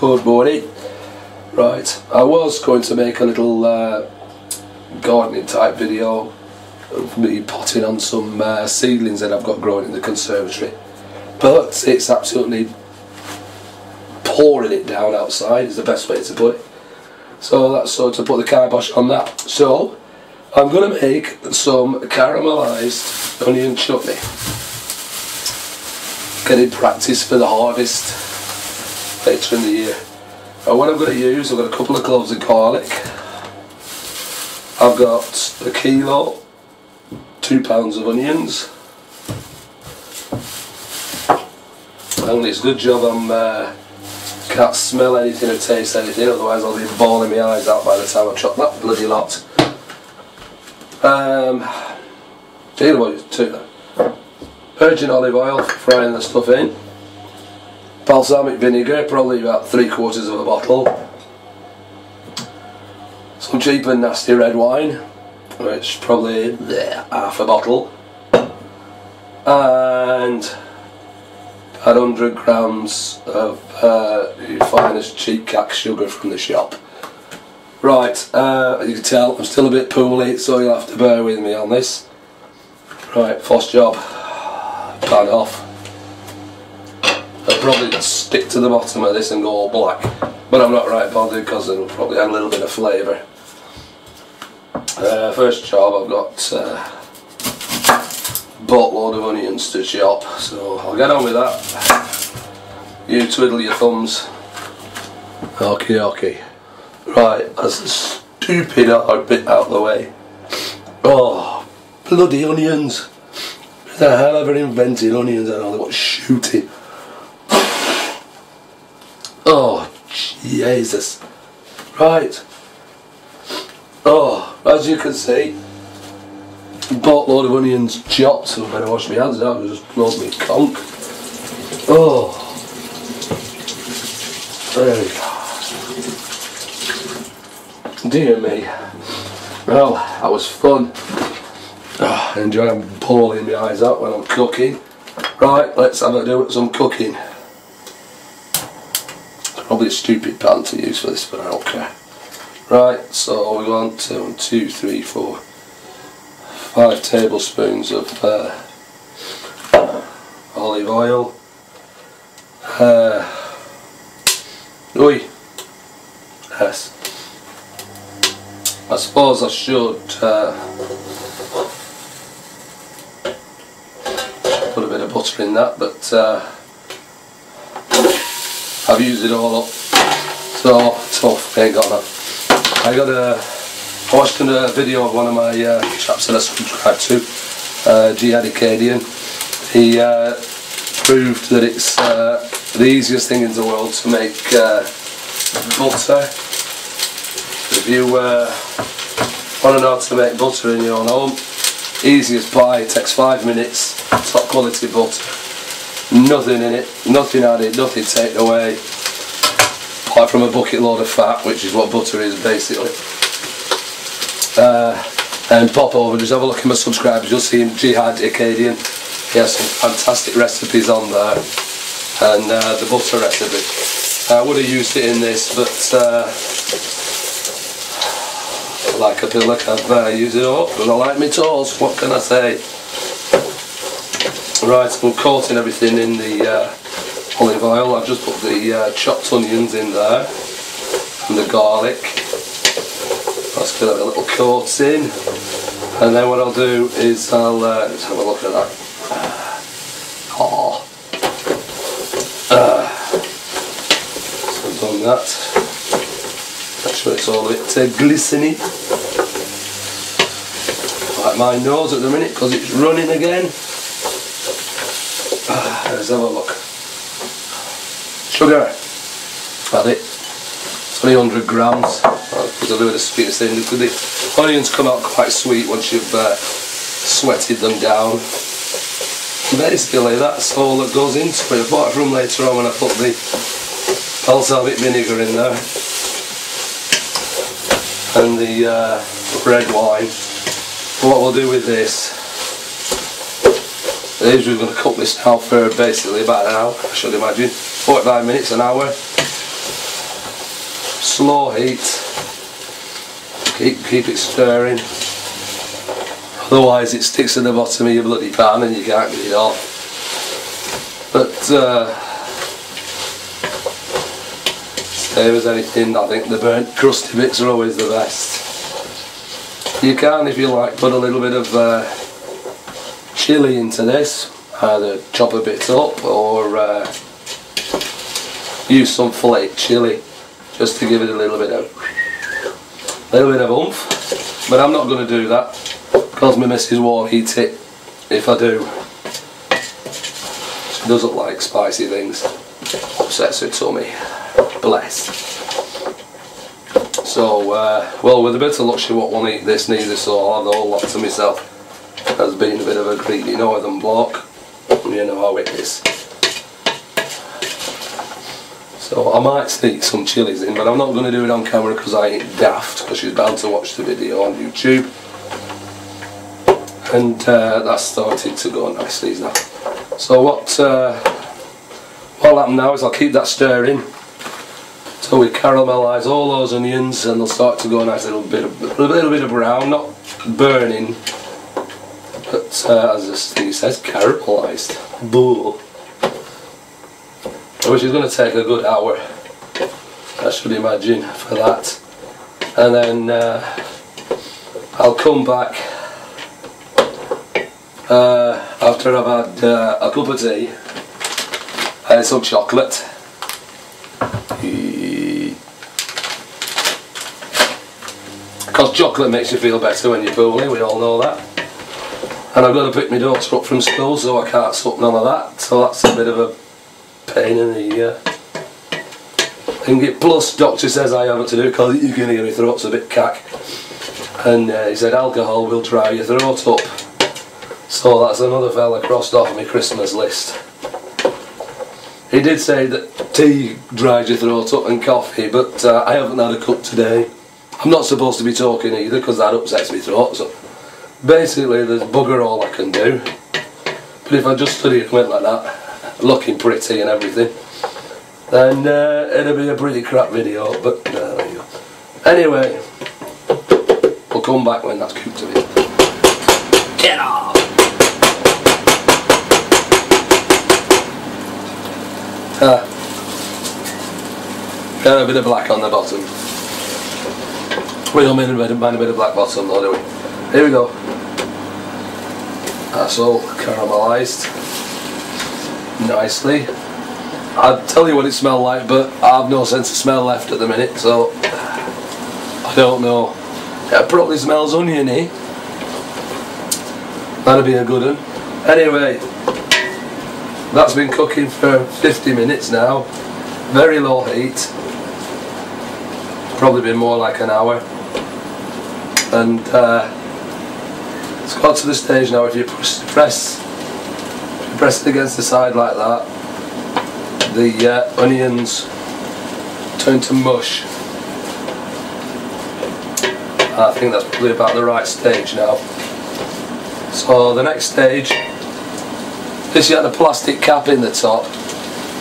Good morning. Right, I was going to make a little gardening type video of me potting on some seedlings that I've got growing in the conservatory, but it's absolutely pouring it down outside is the best way to put it. So that's so to put the kibosh on that. So I'm going to make some caramelised onion chutney. Getting practice for the harvest later in the year. And what I'm going to use, I've got a couple of cloves of garlic. I've got a kilo, 2 pounds of onions. And it's a good job I can't smell anything or taste anything, otherwise I'll be bawling my eyes out by the time I chop that bloody lot. Virgin olive oil for frying the stuff in. Balsamic vinegar, probably about 3/4 of a bottle. Some cheap and nasty red wine, which probably half a bottle. And about 100 grams of your finest cheap cack sugar from the shop. Right, as you can tell I'm still a bit poorly, so you'll have to bear with me on this. Right, first job, pan off. I'll probably stick to the bottom of this and go all black, but I'm not right bothered because it'll probably add a little bit of flavour. First job, I've got a boatload of onions to chop, so I'll get on with that. You twiddle your thumbs. Okay. Right, that's a stupid hard bit out of the way. Oh, bloody onions. Who the hell ever invented onions? I don't know what shooting. Oh, Jesus. Right. Oh, as you can see, boatload of onions chopped, so I better wash my hands out and just roll me conk. Oh. There we go. Dear me. Well, that was fun. Oh, I enjoy bawling my eyes out when I'm cooking. Right, let's have a do with some cooking. Probably a stupid pan to use for this, but I don't care. Right, so we want 1, 2, 3, 4, 5 tablespoons of olive oil. Yes. I suppose I should put a bit of butter in that, but I've used it all up, so tough, ain't got that. I watched a video of one of my chaps that I subscribe to, Jihad Acadian. He proved that it's the easiest thing in the world to make butter. If you want to know how to make butter in your own home, easiest buy, it takes 5 minutes, top quality butter. Nothing in it, nothing added, nothing taken away, apart from a bucket load of fat, which is what butter is basically. And pop over, just have a look at my subscribers, you'll see him, Jihad Acadian. He has some fantastic recipes on there, and the butter recipe. I would have used it in this, but like I feel like I've used it up, and I like my toast, what can I say? Right, I'm coating everything in the olive oil. I've just put the chopped onions in there and the garlic. Let's give that a little coating, and then what I'll do is let's have a look at that. So I've done that. Make sure it's all a bit glistening. Like my nose at the minute because it's running again. Let's have a look. Sugar, add it. It's only 100 grams. I'll put a little bit of sweetness in. The onions come out quite sweet once you've sweated them down. Basically, that's all that goes into it. Apart from later on when I put the balsamic vinegar in there and the red wine. But what we'll do with this is we're going to cook this now for basically about an hour, I should imagine, 45 minutes, an hour. slow heat. Keep it stirring. Otherwise it sticks at the bottom of your bloody pan and you can't get it off. But same as anything, I think the burnt crusty bits are always the best. You can, if you like, put a little bit of chilli into this. Either chop a bit up or use some flake chilli just to give it a little bit of oomph. But I'm not going to do that because my missus won't eat it if I do. She doesn't like spicy things. Upsets her tummy. Bless. So, well, with a bit of luck she won't want to eat this neither, so I'll have the whole lot to myself. As being a bit of a greedy northern bloke, you know how it is. So I might sneak some chilies in, but I'm not going to do it on camera because I ain't daft, because she's bound to watch the video on YouTube. And that's started to go nicely now. So what'll happen now is I'll keep that stirring till we caramelise all those onions, and they'll start to go a nice little bit of brown, not burning, but as this thing says, caramelised. Boo. Which is going to take a good hour, I should imagine, for that. And then I'll come back after I've had a cup of tea and some chocolate. Because chocolate makes you feel better when you're poorly, we all know that. And I've got to pick my daughter up from school, so I can't suck none of that. So that's a bit of a pain in the thing. Plus, doctor says I haven't to do because you're going to get my throat's a bit cack. And he said alcohol will dry your throat up. So that's another fella crossed off my Christmas list. He did say that tea dries your throat up and coffee, but I haven't had a cup today. I'm not supposed to be talking either because that upsets my throat. So basically there's bugger all I can do. But if I just stood here and went like that, looking pretty and everything, then it'll be a pretty crap video, but there you go. Anyway, we'll come back when that's cooked a bit. Get off! Got a bit of black on the bottom. We don't mind a bit of black bottom though, do we? Here we go. That's all caramelised nicely. I'd tell you what it smelled like, but I have no sense of smell left at the minute, so I don't know. It probably smells oniony. That'd be a good one. Anyway, that's been cooking for 50 minutes now. Very low heat. Probably been more like an hour. And it's got to the stage now, if you press it against the side like that, the onions turn to mush. I think that's probably about the right stage now. So the next stage, this you had a plastic cap in the top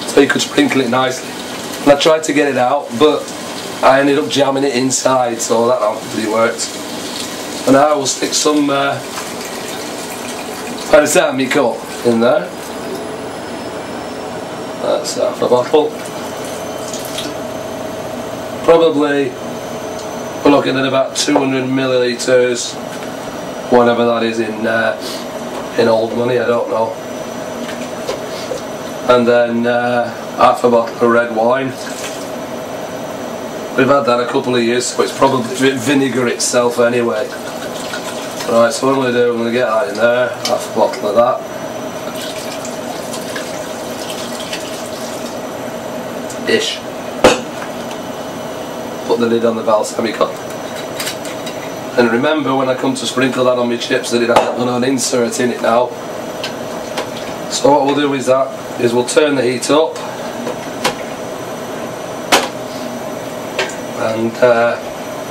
so you could sprinkle it nicely. And I tried to get it out, but I ended up jamming it inside, so that really worked. And now I will stick some balsamico in there. That's half a bottle. Probably we're looking at about 200 millilitres, whatever that is in old money, I don't know. And then half a bottle of red wine. We've had that a couple of years, so it's probably vinegar itself anyway. Right, so what I'm going to do, I'm going to get that in there, half a bottle of that. Ish. Put the lid on the balsamico. And remember when I come to sprinkle that on my chips that it has an insert in it now. So what we'll do is we'll turn the heat up. And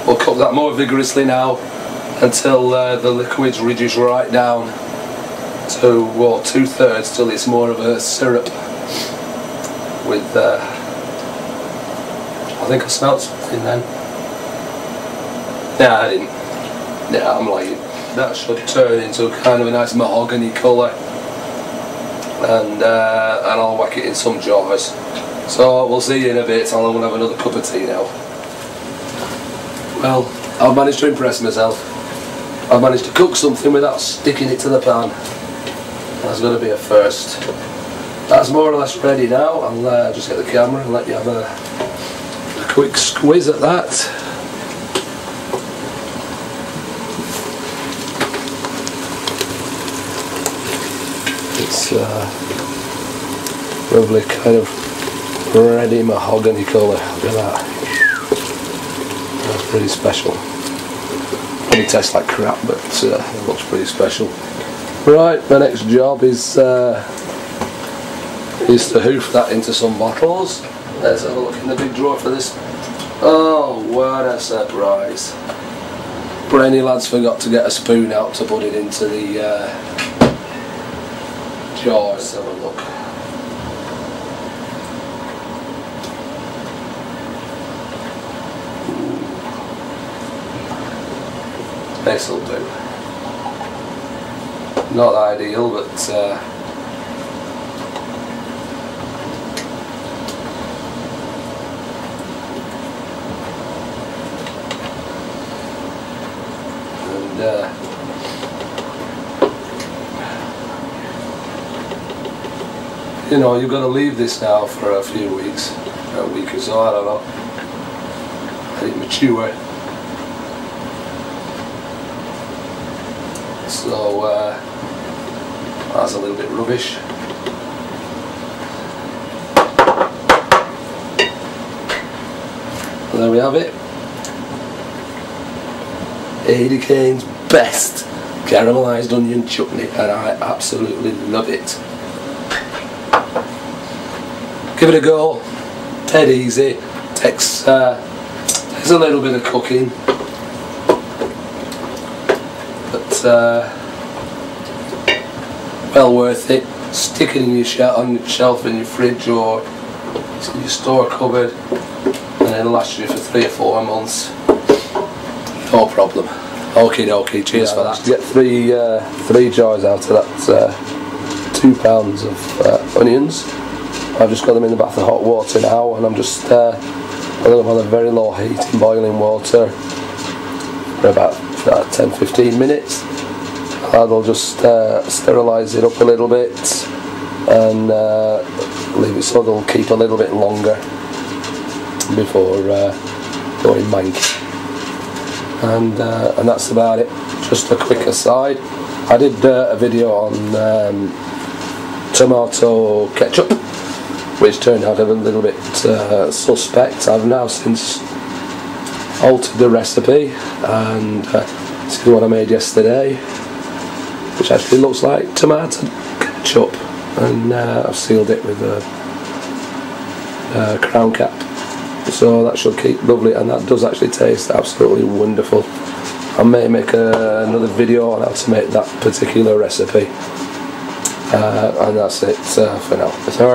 we'll cook that more vigorously now until the liquids reduce right down to 2/3 till it's more of a syrup with I think I smelled something then. Nah, I didn't. Nah, I'm lying. That should turn into kind of a nice mahogany colour, and I'll whack it in some jars. So we'll see you in a bit. I'm going to have another cup of tea now. Well, I've managed to impress myself. I've managed to cook something without sticking it to the pan. That's got to be a first. That's more or less ready now. I'll just get the camera and let you have a quick squeeze at that. It's lovely kind of ready mahogany colour. Look at that. That's pretty special. Probably tastes like crap, but it looks pretty special. Right, my next job is to hoof that into some bottles. Let's have a look in the big drawer for this. Oh, what a surprise. Brainy lads forgot to get a spoon out to put it into the jar. Let's have a look. This'll do. Not ideal, but you know, you've got to leave this now for a few weeks, a week or so, I don't know, let it mature. So that's a little bit rubbish. And there we have it. Eddie Kane's best caramelised onion chutney, and I absolutely love it. Give it a go. Dead easy. Takes a little bit of cooking, but well worth it. Stick it in your on your shelf in your fridge or in your store cupboard, and it'll last you for 3 or 4 months. No problem. Okie dokie. Cheers for that. Get three jars out of that 2 pounds of onions. I've just got them in the bath of hot water now, and I'm just putting them on a very low heat in boiling water for about 10-15 minutes. I'll just sterilise it up a little bit and leave it so they'll keep a little bit longer before going mank. And that's about it. Just a quick aside, I did a video on tomato ketchup, which turned out a little bit suspect. I've now since altered the recipe, and this is what I made yesterday, which actually looks like tomato ketchup, and I've sealed it with a crown cap, so that should keep lovely, and that does actually taste absolutely wonderful. I may make another video on how to make that particular recipe, and that's it for now.